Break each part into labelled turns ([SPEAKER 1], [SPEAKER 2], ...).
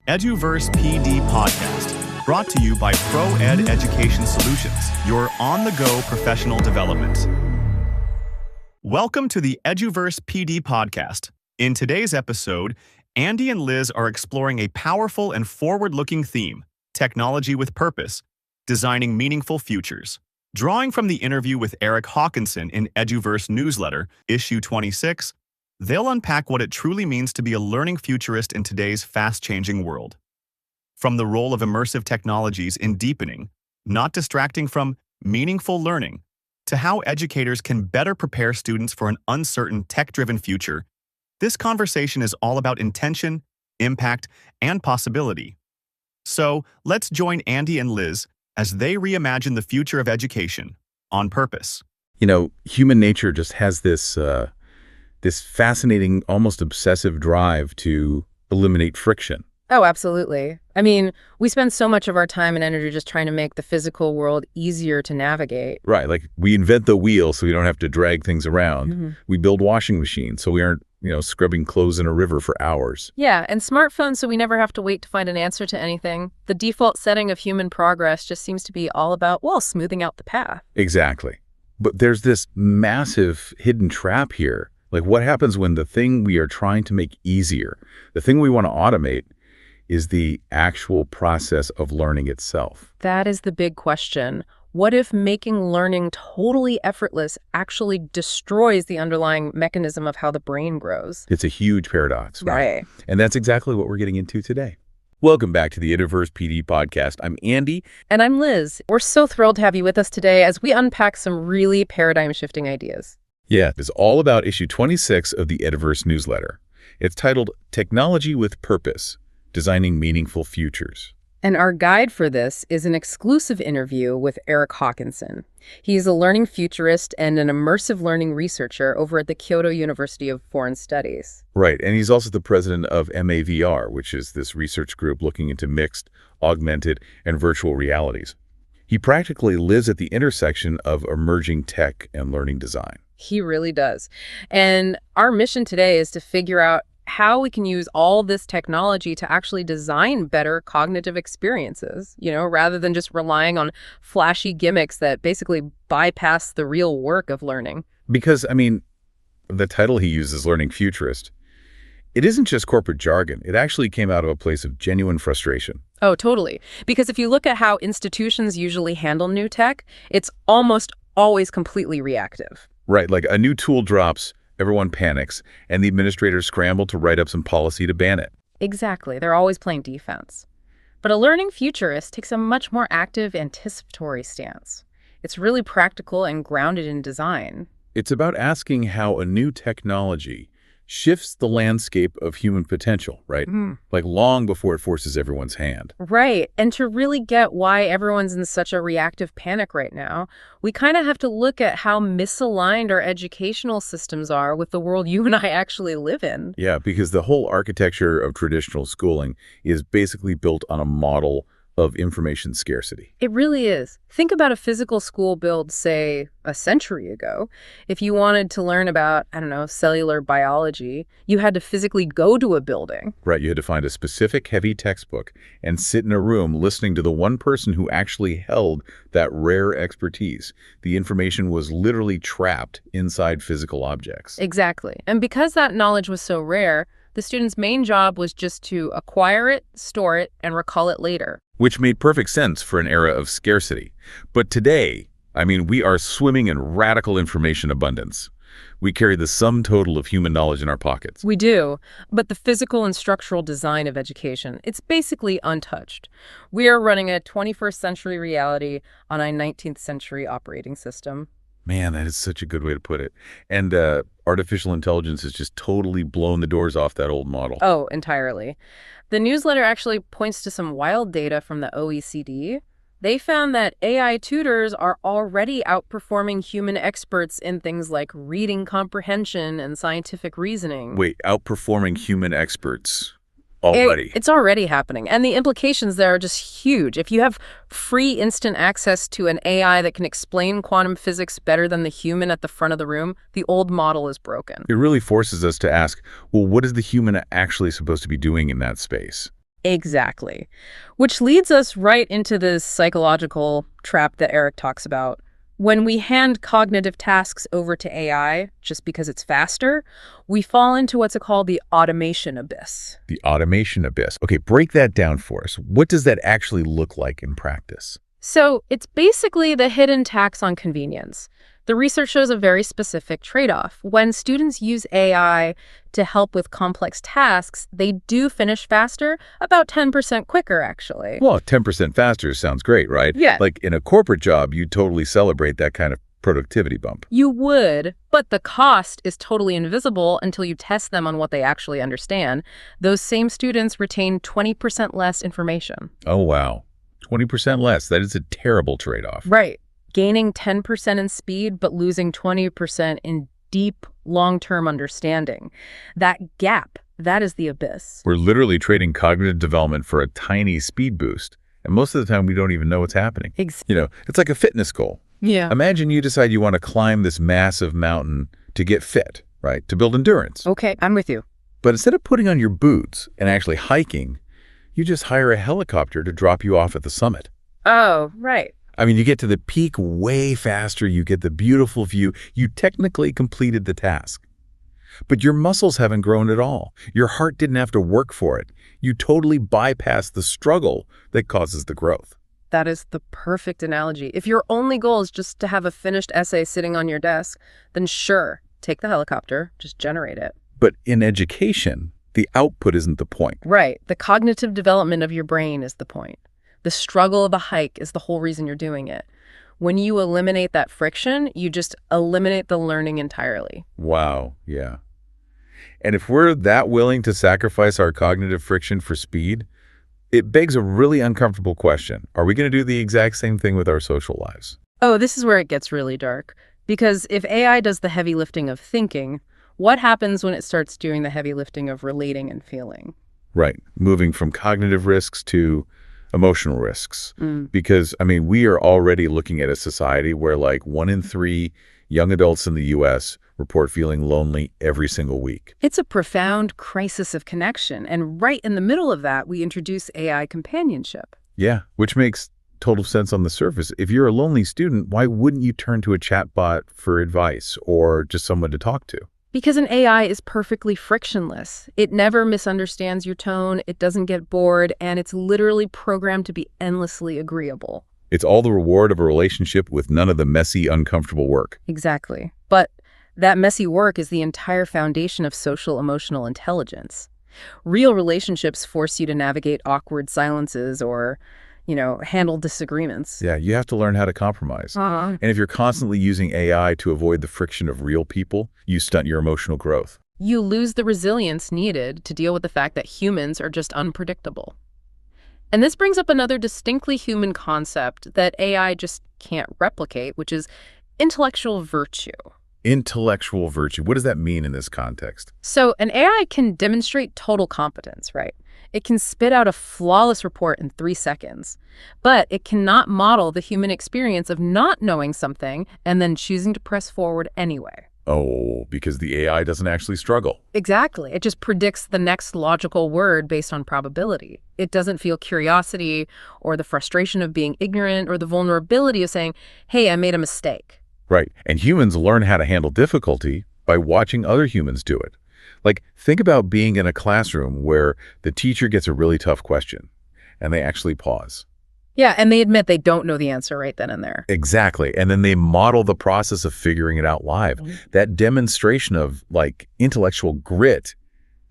[SPEAKER 1] EduVerse PD podcast, brought to you by ProEd Education Solutions, your on-the-go professional development. Welcome to the EduVerse PD podcast. In today's episode, Andy and Liz are exploring a powerful and forward-looking theme, technology with purpose, designing meaningful futures. Drawing from the interview with Eric Hawkinson in EduVerse Newsletter, issue 26, they'll unpack what it truly means to be a learning futurist in today's fast-changing world. From the role of immersive technologies in deepening, not distracting from meaningful learning, to how educators can better prepare students for an uncertain tech-driven future, this conversation is all about intention, impact, and possibility. So, let's join Andy and Liz as they reimagine the future of education on purpose.
[SPEAKER 2] You know, human nature just has this fascinating, almost obsessive drive to eliminate friction.
[SPEAKER 3] Oh, absolutely. I mean, we spend so much of our time and energy just trying to make the physical world easier to navigate.
[SPEAKER 2] Right, like we invent the wheel so we don't have to drag things around.
[SPEAKER 3] Mm-hmm.
[SPEAKER 2] We build washing machines so we aren't, scrubbing clothes in a river for hours.
[SPEAKER 3] Yeah, and smartphones so we never have to wait to find an answer to anything. The default setting of human progress just seems to be all about, smoothing out the path.
[SPEAKER 2] Exactly. But there's this massive hidden trap here. Like, what happens when the thing we are trying to make easier, the thing we want to automate, is the actual process of learning itself?
[SPEAKER 3] That is the big question. What if making learning totally effortless actually destroys the underlying mechanism of how the brain grows?
[SPEAKER 2] It's a huge paradox,
[SPEAKER 3] right?
[SPEAKER 2] And that's exactly what we're getting into today. Welcome back to the EduVerse PD podcast. I'm Andy.
[SPEAKER 3] And I'm Liz. We're so thrilled to have you with us today as we unpack some really paradigm-shifting ideas.
[SPEAKER 2] Yeah, it's all about issue 26 of the EduVerse Newsletter. It's titled Technology with Purpose, Designing Meaningful Futures.
[SPEAKER 3] And our guide for this is an exclusive interview with Eric Hawkinson. He's a learning futurist and an immersive learning researcher over at the Kyoto University of Foreign Studies.
[SPEAKER 2] Right, and he's also the president of MAVR, which is this research group looking into mixed, augmented, and virtual realities. He practically lives at the intersection of emerging tech and learning design.
[SPEAKER 3] He really does. And our mission today is to figure out how we can use all this technology to actually design better cognitive experiences, rather than just relying on flashy gimmicks that basically bypass the real work of learning.
[SPEAKER 2] Because, the title he uses, Learning Futurist, it isn't just corporate jargon. It actually came out of a place of genuine frustration.
[SPEAKER 3] Oh, totally. Because if you look at how institutions usually handle new tech, it's almost always completely reactive.
[SPEAKER 2] Right, like a new tool drops, everyone panics, and the administrators scramble to write up some policy to ban it.
[SPEAKER 3] Exactly. They're always playing defense. But a learning futurist takes a much more active, anticipatory stance. It's really practical and grounded in design.
[SPEAKER 2] It's about asking how a new technology shifts the landscape of human potential, right? Like long before it forces everyone's hand.
[SPEAKER 3] Right. And to really get why everyone's in such a reactive panic right now, we kind of have to look at how misaligned our educational systems are with the world you and I actually live in.
[SPEAKER 2] Yeah, because the whole architecture of traditional schooling is basically built on a model of information scarcity.
[SPEAKER 3] It really is. Think about a physical school built, say, a century ago. If you wanted to learn about, cellular biology, you had to physically go to a building.
[SPEAKER 2] Right, you had to find a specific heavy textbook and sit in a room listening to the one person who actually held that rare expertise. The information was literally trapped inside physical objects.
[SPEAKER 3] Exactly. And because that knowledge was so rare, the student's main job was just to acquire it, store it, and recall it later.
[SPEAKER 2] Which made perfect sense for an era of scarcity. But today, we are swimming in radical information abundance. We carry the sum total of human knowledge in our pockets.
[SPEAKER 3] We do, but the physical and structural design of education, it's basically untouched. We are running a 21st century reality on a 19th century operating system.
[SPEAKER 2] Man, that is such a good way to put it. And artificial intelligence has just totally blown the doors off that old model.
[SPEAKER 3] Oh, entirely. The newsletter actually points to some wild data from the OECD. They found that AI tutors are already outperforming human experts in things like reading comprehension and scientific reasoning.
[SPEAKER 2] Wait, outperforming human experts? already.
[SPEAKER 3] It's already happening. And the implications there are just huge. If you have free instant access to an AI that can explain quantum physics better than the human at the front of the room, the old model is broken.
[SPEAKER 2] It really forces us to ask, well, what is the human actually supposed to be doing in that space?
[SPEAKER 3] Exactly. Which leads us right into this psychological trap that Eric talks about. When we hand cognitive tasks over to AI just because it's faster, we fall into what's called the automation abyss.
[SPEAKER 2] The automation abyss. Okay, break that down for us. What does that actually look like in practice?
[SPEAKER 3] So it's basically the hidden tax on convenience. The research shows a very specific trade-off. When students use AI to help with complex tasks, they do finish faster, about 10% quicker, actually.
[SPEAKER 2] Well, 10% faster sounds great, right?
[SPEAKER 3] Yeah.
[SPEAKER 2] Like in a corporate job, you totally celebrate that kind of productivity bump.
[SPEAKER 3] You would, but the cost is totally invisible until you test them on what they actually understand. Those same students retain 20% less information.
[SPEAKER 2] Oh, wow. 20% less. That is a terrible trade-off.
[SPEAKER 3] Right. Gaining 10% in speed, but losing 20% in deep, long-term understanding. That gap, that is the abyss.
[SPEAKER 2] We're literally trading cognitive development for a tiny speed boost. And most of the time, we don't even know what's happening. It's like a fitness goal.
[SPEAKER 3] Yeah.
[SPEAKER 2] Imagine you decide you want to climb this massive mountain to get fit, right? To build endurance.
[SPEAKER 3] Okay, I'm with you.
[SPEAKER 2] But instead of putting on your boots and actually hiking, you just hire a helicopter to drop you off at the summit.
[SPEAKER 3] Oh, right.
[SPEAKER 2] I mean, you get to the peak way faster, you get the beautiful view, you technically completed the task. But your muscles haven't grown at all. Your heart didn't have to work for it. You totally bypassed the struggle that causes the growth.
[SPEAKER 3] That is the perfect analogy. If your only goal is just to have a finished essay sitting on your desk, then sure, take the helicopter, just generate it.
[SPEAKER 2] But in education, the output isn't the point.
[SPEAKER 3] Right. The cognitive development of your brain is the point. The struggle of a hike is the whole reason you're doing it. When you eliminate that friction, you just eliminate the learning entirely.
[SPEAKER 2] Wow, yeah. And if we're that willing to sacrifice our cognitive friction for speed, it begs a really uncomfortable question. Are we going to do the exact same thing with our social lives?
[SPEAKER 3] Oh, this is where it gets really dark. Because if AI does the heavy lifting of thinking, what happens when it starts doing the heavy lifting of relating and feeling?
[SPEAKER 2] Right. Moving from cognitive risks to emotional risks. Because, I mean, we are already looking at a society where like 1 in 3 young adults in the U.S. report feeling lonely every single week.
[SPEAKER 3] It's a profound crisis of connection. And right in the middle of that, we introduce AI companionship.
[SPEAKER 2] Yeah, which makes total sense on the surface. If you're a lonely student, why wouldn't you turn to a chatbot for advice or just someone to talk to?
[SPEAKER 3] Because an AI is perfectly frictionless. It never misunderstands your tone, it doesn't get bored, and it's literally programmed to be endlessly agreeable.
[SPEAKER 2] It's all the reward of a relationship with none of the messy, uncomfortable work.
[SPEAKER 3] Exactly. But that messy work is the entire foundation of social emotional intelligence. Real relationships force you to navigate awkward silences or, handle disagreements.
[SPEAKER 2] Yeah, you have to learn how to compromise.
[SPEAKER 3] Uh-huh.
[SPEAKER 2] And if you're constantly using AI to avoid the friction of real people, you stunt your emotional growth.
[SPEAKER 3] You lose the resilience needed to deal with the fact that humans are just unpredictable. And this brings up another distinctly human concept that AI just can't replicate, which is intellectual virtue.
[SPEAKER 2] Intellectual virtue. What does that mean in this context?
[SPEAKER 3] So an AI can demonstrate total competence, right? It can spit out a flawless report in 3 seconds, but it cannot model the human experience of not knowing something and then choosing to press forward anyway.
[SPEAKER 2] Oh, because the AI doesn't actually struggle.
[SPEAKER 3] Exactly. It just predicts the next logical word based on probability. It doesn't feel curiosity or the frustration of being ignorant or the vulnerability of saying, hey, I made a mistake.
[SPEAKER 2] Right. And humans learn how to handle difficulty by watching other humans do it. Like, think about being in a classroom where the teacher gets a really tough question and they actually pause.
[SPEAKER 3] Yeah, and they admit they don't know the answer right then and there.
[SPEAKER 2] Exactly. And then they model the process of figuring it out live. That demonstration of, like, intellectual grit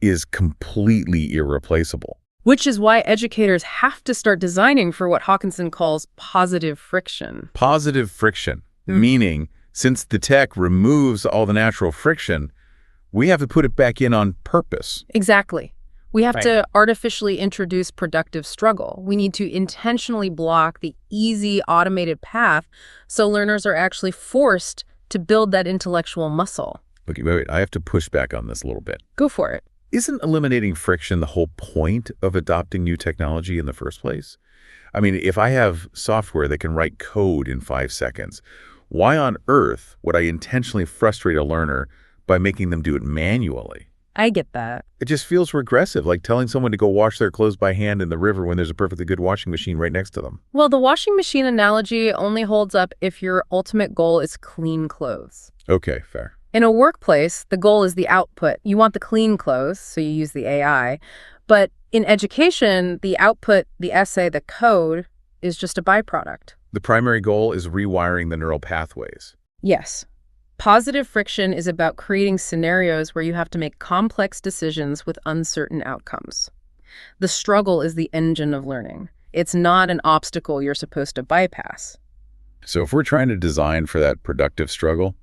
[SPEAKER 2] is completely irreplaceable.
[SPEAKER 3] Which is why educators have to start designing for what Hawkinson calls positive friction.
[SPEAKER 2] Positive friction, meaning since the tech removes all the natural friction, we have to put it back in on purpose.
[SPEAKER 3] Exactly. We have to artificially introduce productive struggle. We need to intentionally block the easy automated path so learners are actually forced to build that intellectual muscle.
[SPEAKER 2] Okay, wait, I have to push back on this a little bit.
[SPEAKER 3] Go for it.
[SPEAKER 2] Isn't eliminating friction the whole point of adopting new technology in the first place? I mean, if I have software that can write code in 5 seconds, why on earth would I intentionally frustrate a learner by making them do it manually?
[SPEAKER 3] I get that.
[SPEAKER 2] It just feels regressive, like telling someone to go wash their clothes by hand in the river when there's a perfectly good washing machine right next to them.
[SPEAKER 3] Well, the washing machine analogy only holds up if your ultimate goal is clean clothes.
[SPEAKER 2] Okay, fair.
[SPEAKER 3] In a workplace, the goal is the output. You want the clean clothes, so you use the AI. But in education, the output, the essay, the code, is just a byproduct.
[SPEAKER 2] The primary goal is rewiring the neural pathways.
[SPEAKER 3] Yes. Positive friction is about creating scenarios where you have to make complex decisions with uncertain outcomes. The struggle is the engine of learning. It's not an obstacle you're supposed to bypass.
[SPEAKER 2] So if we're trying to design for that productive struggle,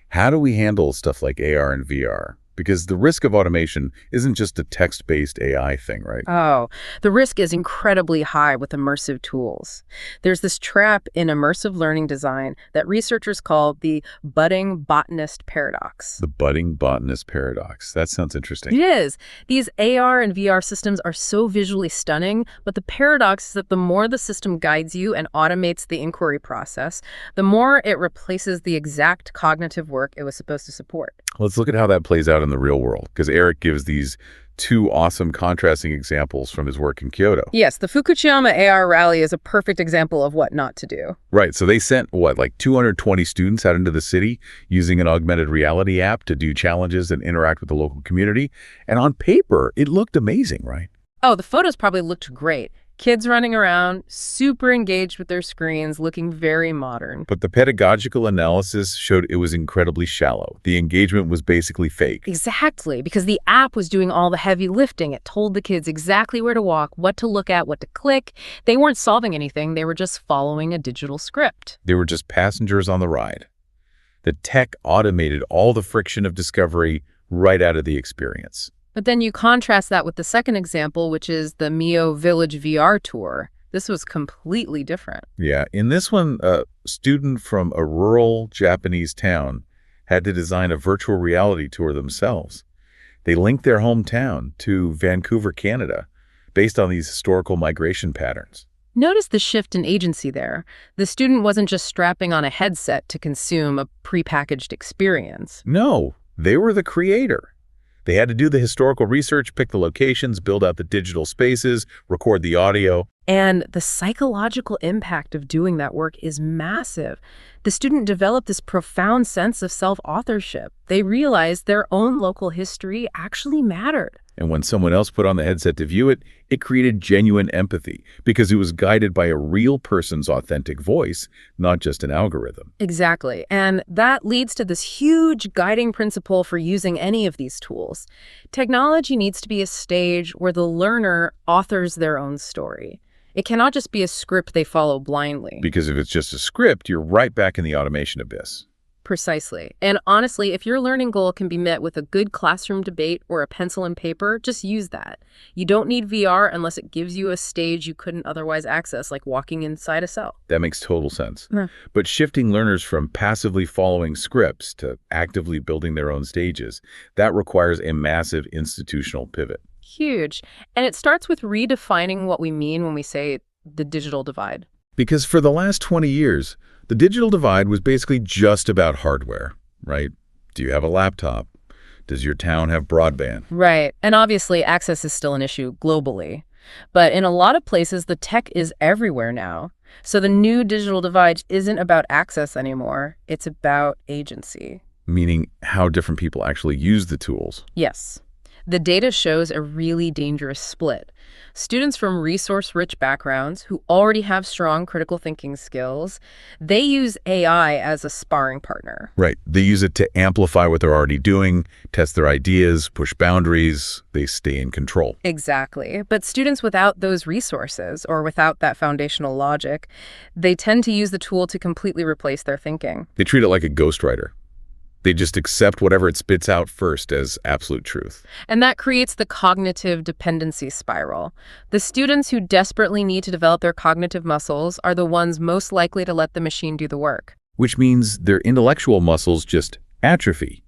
[SPEAKER 2] how do we handle stuff like AR and VR? Because the risk of automation isn't just a text-based AI thing, right?
[SPEAKER 3] Oh, the risk is incredibly high with immersive tools. There's this trap in immersive learning design that researchers call the budding botanist paradox.
[SPEAKER 2] The budding botanist paradox. That sounds interesting.
[SPEAKER 3] It is. These AR and VR systems are so visually stunning, but the paradox is that the more the system guides you and automates the inquiry process, the more it replaces the exact cognitive work it was supposed to support.
[SPEAKER 2] Let's look at how that plays out in the real world, because Eric gives these two awesome contrasting examples from his work in Kyoto.
[SPEAKER 3] Yes, the Fukushima AR rally is a perfect example of what not to do.
[SPEAKER 2] Right, so they sent, like 220 students out into the city using an augmented reality app to do challenges and interact with the local community. And on paper, it looked amazing, right?
[SPEAKER 3] Oh, the photos probably looked great. Kids running around, super engaged with their screens, looking very modern.
[SPEAKER 2] But the pedagogical analysis showed it was incredibly shallow. The engagement was basically fake.
[SPEAKER 3] Exactly, because the app was doing all the heavy lifting. It told the kids exactly where to walk, what to look at, what to click. They weren't solving anything. They were just following a digital script.
[SPEAKER 2] They were just passengers on the ride. The tech automated all the friction of discovery right out of the experience.
[SPEAKER 3] But then you contrast that with the second example, which is the Mio Village VR tour. This was completely different.
[SPEAKER 2] Yeah, in this one, a student from a rural Japanese town had to design a virtual reality tour themselves. They linked their hometown to Vancouver, Canada, based on these historical migration patterns.
[SPEAKER 3] Notice the shift in agency there. The student wasn't just strapping on a headset to consume a prepackaged experience.
[SPEAKER 2] No, they were the creator. They had to do the historical research, pick the locations, build out the digital spaces, record the audio.
[SPEAKER 3] And the psychological impact of doing that work is massive. The student developed this profound sense of self-authorship. They realized their own local history actually mattered.
[SPEAKER 2] And when someone else put on the headset to view it, it created genuine empathy because it was guided by a real person's authentic voice, not just an algorithm.
[SPEAKER 3] Exactly. And that leads to this huge guiding principle for using any of these tools. Technology needs to be a stage where the learner authors their own story. It cannot just be a script they follow blindly.
[SPEAKER 2] Because if it's just a script, you're right back in the automation abyss.
[SPEAKER 3] Precisely. And honestly, if your learning goal can be met with a good classroom debate or a pencil and paper, just use that. You don't need VR unless it gives you a stage you couldn't otherwise access, like walking inside a cell.
[SPEAKER 2] That makes total sense.
[SPEAKER 3] Yeah.
[SPEAKER 2] But shifting learners from passively following scripts to actively building their own stages, that requires a massive institutional pivot.
[SPEAKER 3] Huge. And it starts with redefining what we mean when we say the digital divide.
[SPEAKER 2] Because for the last 20 years, the digital divide was basically just about hardware, right? Do you have a laptop? Does your town have broadband?
[SPEAKER 3] Right. And obviously, access is still an issue globally. But in a lot of places, the tech is everywhere now. So the new digital divide isn't about access anymore. It's about agency.
[SPEAKER 2] Meaning how different people actually use the tools.
[SPEAKER 3] Yes. The data shows a really dangerous split. Students from resource-rich backgrounds who already have strong critical thinking skills, they use AI as a sparring partner.
[SPEAKER 2] Right. They use it to amplify what they're already doing, test their ideas, push boundaries. They stay in control.
[SPEAKER 3] Exactly. But students without those resources or without that foundational logic, they tend to use the tool to completely replace their thinking.
[SPEAKER 2] They treat it like a ghostwriter. They just accept whatever it spits out first as absolute truth.
[SPEAKER 3] And that creates the cognitive dependency spiral. The students who desperately need to develop their cognitive muscles are the ones most likely to let the machine do the work.
[SPEAKER 2] Which means their intellectual muscles just atrophy.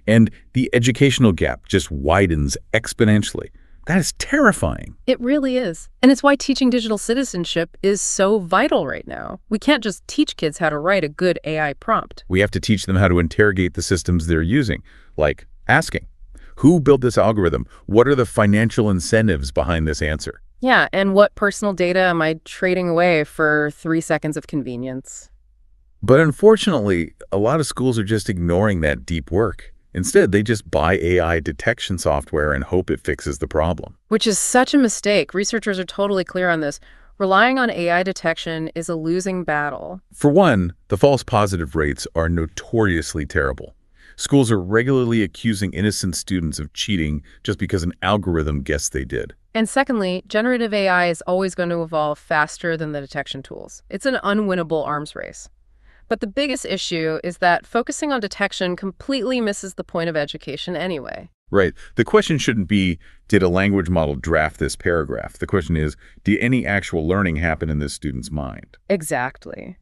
[SPEAKER 2] And the educational gap just widens exponentially. That is terrifying.
[SPEAKER 3] It really is. And it's why teaching digital citizenship is so vital right now. We can't just teach kids how to write a good AI prompt.
[SPEAKER 2] We have to teach them how to interrogate the systems they're using, like asking, Who built this algorithm? What are the financial incentives behind this answer?
[SPEAKER 3] Yeah, and what personal data am I trading away for 3 seconds of convenience?
[SPEAKER 2] But unfortunately, a lot of schools are just ignoring that deep work. Instead, they just buy AI detection software and hope it fixes the problem.
[SPEAKER 3] Which is such a mistake. Researchers are totally clear on this. Relying on AI detection is a losing battle.
[SPEAKER 2] For one, the false positive rates are notoriously terrible. Schools are regularly accusing innocent students of cheating just because an algorithm guessed they did.
[SPEAKER 3] And secondly, generative AI is always going to evolve faster than the detection tools. It's an unwinnable arms race. But the biggest issue is that focusing on detection completely misses the point of education anyway.
[SPEAKER 2] Right. The question shouldn't be, did a language model draft this paragraph? The question is, did any actual learning happen in this student's mind?
[SPEAKER 3] Exactly.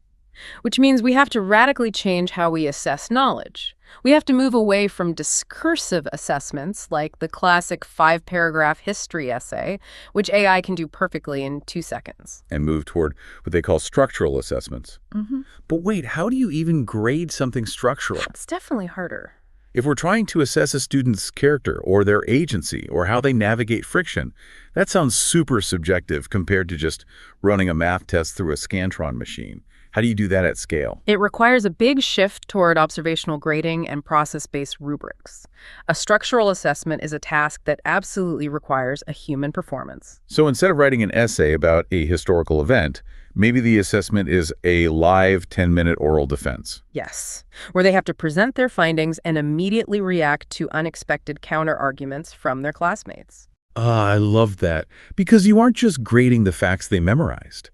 [SPEAKER 3] Which means we have to radically change how we assess knowledge. We have to move away from discursive assessments like the classic 5-paragraph history essay, which AI can do perfectly in 2 seconds.
[SPEAKER 2] And move toward what they call structural assessments.
[SPEAKER 3] Mm-hmm.
[SPEAKER 2] But wait, how do you even grade something structural?
[SPEAKER 3] It's definitely harder.
[SPEAKER 2] If we're trying to assess a student's character or their agency or how they navigate friction, that sounds super subjective compared to just running a math test through a Scantron machine. How do you do that at scale?
[SPEAKER 3] It requires a big shift toward observational grading and process-based rubrics. A structural assessment is a task that absolutely requires a human performance.
[SPEAKER 2] So instead of writing an essay about a historical event, maybe the assessment is a live 10-minute oral defense.
[SPEAKER 3] Yes, where they have to present their findings and immediately react to unexpected counter-arguments from their classmates.
[SPEAKER 2] I love that. Because you aren't just grading the facts they memorized.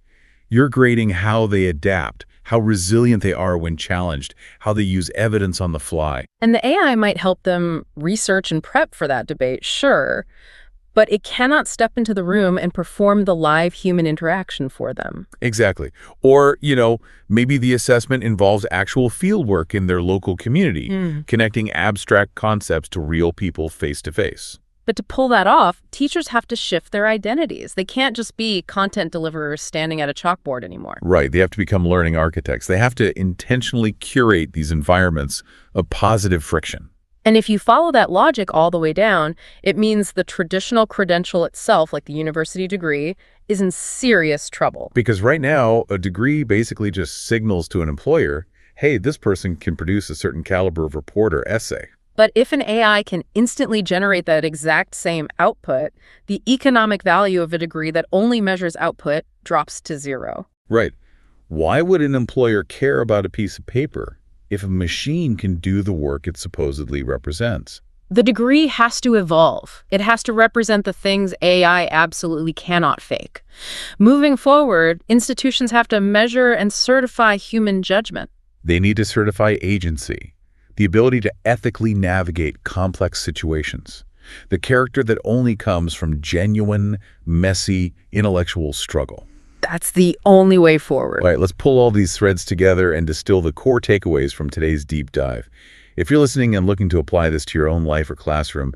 [SPEAKER 2] You're grading how they adapt, how resilient they are when challenged, how they use evidence on the fly.
[SPEAKER 3] And the AI might help them research and prep for that debate, sure, but it cannot step into the room and perform the live human interaction for them.
[SPEAKER 2] Exactly. Or, maybe the assessment involves actual field work in their local community, connecting abstract concepts to real people face to face.
[SPEAKER 3] But to pull that off, teachers have to shift their identities. They can't just be content deliverers standing at a chalkboard anymore.
[SPEAKER 2] Right. They have to become learning architects. They have to intentionally curate these environments of positive friction.
[SPEAKER 3] And if you follow that logic all the way down, it means the traditional credential itself, like the university degree, is in serious trouble.
[SPEAKER 2] Because right now, a degree basically just signals to an employer, hey, this person can produce a certain caliber of report or essay.
[SPEAKER 3] But if an AI can instantly generate that exact same output, the economic value of a degree that only measures output drops to zero.
[SPEAKER 2] Right. Why would an employer care about a piece of paper if a machine can do the work it supposedly represents?
[SPEAKER 3] The degree has to evolve. It has to represent the things AI absolutely cannot fake. Moving forward, institutions have to measure and certify human judgment.
[SPEAKER 2] They need to certify agency, the ability to ethically navigate complex situations, the character that only comes from genuine, messy, intellectual struggle.
[SPEAKER 3] That's the only way forward.
[SPEAKER 2] All right, let's pull all these threads together and distill the core takeaways from today's deep dive. If you're listening and looking to apply this to your own life or classroom,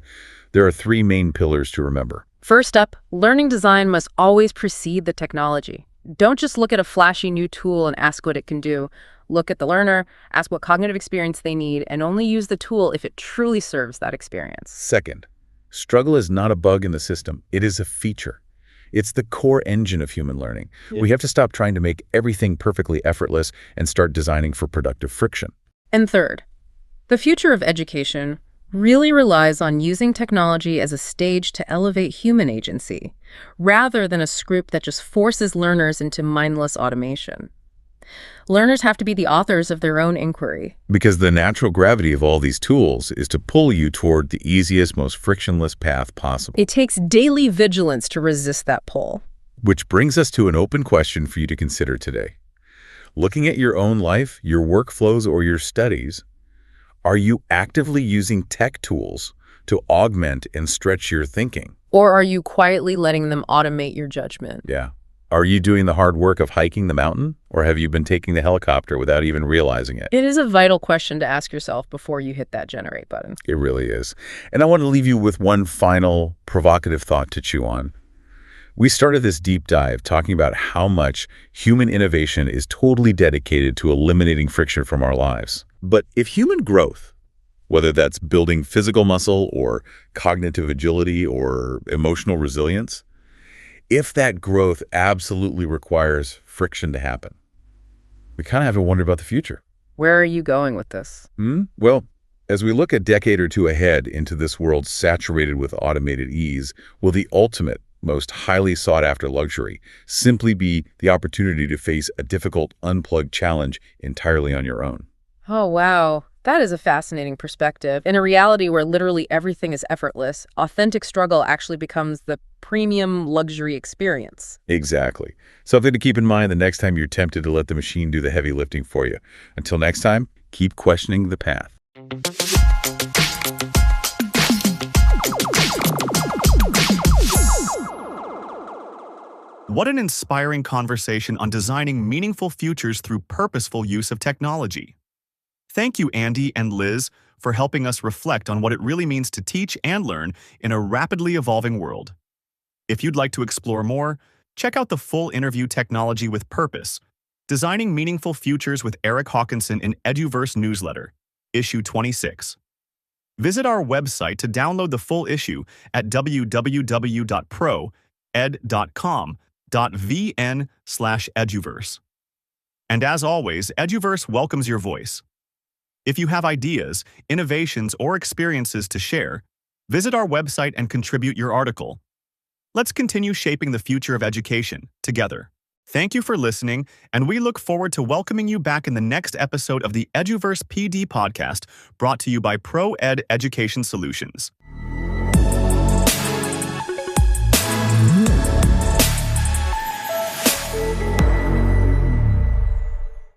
[SPEAKER 2] there are 3 main pillars to remember.
[SPEAKER 3] First up, learning design must always precede the technology. Don't just look at a flashy new tool and ask what it can do. Look at the learner, ask what cognitive experience they need, and only use the tool if it truly serves that experience.
[SPEAKER 2] Second, struggle is not a bug in the system. It is a feature. It's the core engine of human learning. Yeah. We have to stop trying to make everything perfectly effortless and start designing for productive friction.
[SPEAKER 3] And third, the future of education really relies on using technology as a stage to elevate human agency, rather than a script that just forces learners into mindless automation. Learners have to be the authors of their own inquiry.
[SPEAKER 2] Because the natural gravity of all these tools is to pull you toward the easiest, most frictionless path possible.
[SPEAKER 3] It takes daily vigilance to resist that pull.
[SPEAKER 2] Which brings us to an open question for you to consider today. Looking at your own life, your workflows, or your studies, are you actively using tech tools to augment and stretch your thinking?
[SPEAKER 3] Or are you quietly letting them automate your judgment?
[SPEAKER 2] Yeah. Are you doing the hard work of hiking the mountain, or have you been taking the helicopter without even realizing it?
[SPEAKER 3] It is a vital question to ask yourself before you hit that generate button.
[SPEAKER 2] It really is. And I want to leave you with one final provocative thought to chew on. We started this deep dive talking about how much human innovation is totally dedicated to eliminating friction from our lives. But if human growth whether that's building physical muscle or cognitive agility or emotional resilience, if that growth absolutely requires friction to happen, we kind of have to wonder about the future.
[SPEAKER 3] Where are you going with this?
[SPEAKER 2] Well, as we look a decade or two ahead into this world saturated with automated ease, will the ultimate, most highly sought-after luxury simply be the opportunity to face a difficult, unplugged challenge entirely on your own?
[SPEAKER 3] Oh, wow. That is a fascinating perspective. In a reality where literally everything is effortless, authentic struggle actually becomes the premium luxury experience.
[SPEAKER 2] Exactly. Something to keep in mind the next time you're tempted to let the machine do the heavy lifting for you. Until next time, keep questioning the path.
[SPEAKER 1] What an inspiring conversation on designing meaningful futures through purposeful use of technology. Thank you, Andy and Liz, for helping us reflect on what it really means to teach and learn in a rapidly evolving world. If you'd like to explore more, check out the full interview Technology with Purpose, Designing Meaningful Futures with Eric Hawkinson in EduVerse Newsletter, issue 26. Visit our website to download the full issue at www.proed.com.vn/eduverse. And as always, EduVerse welcomes your voice. If you have ideas, innovations, or experiences to share, visit our website and contribute your article. Let's continue shaping the future of education together. Thank you for listening, and we look forward to welcoming you back in the next episode of the EduVerse PD podcast, brought to you by ProEd Education Solutions.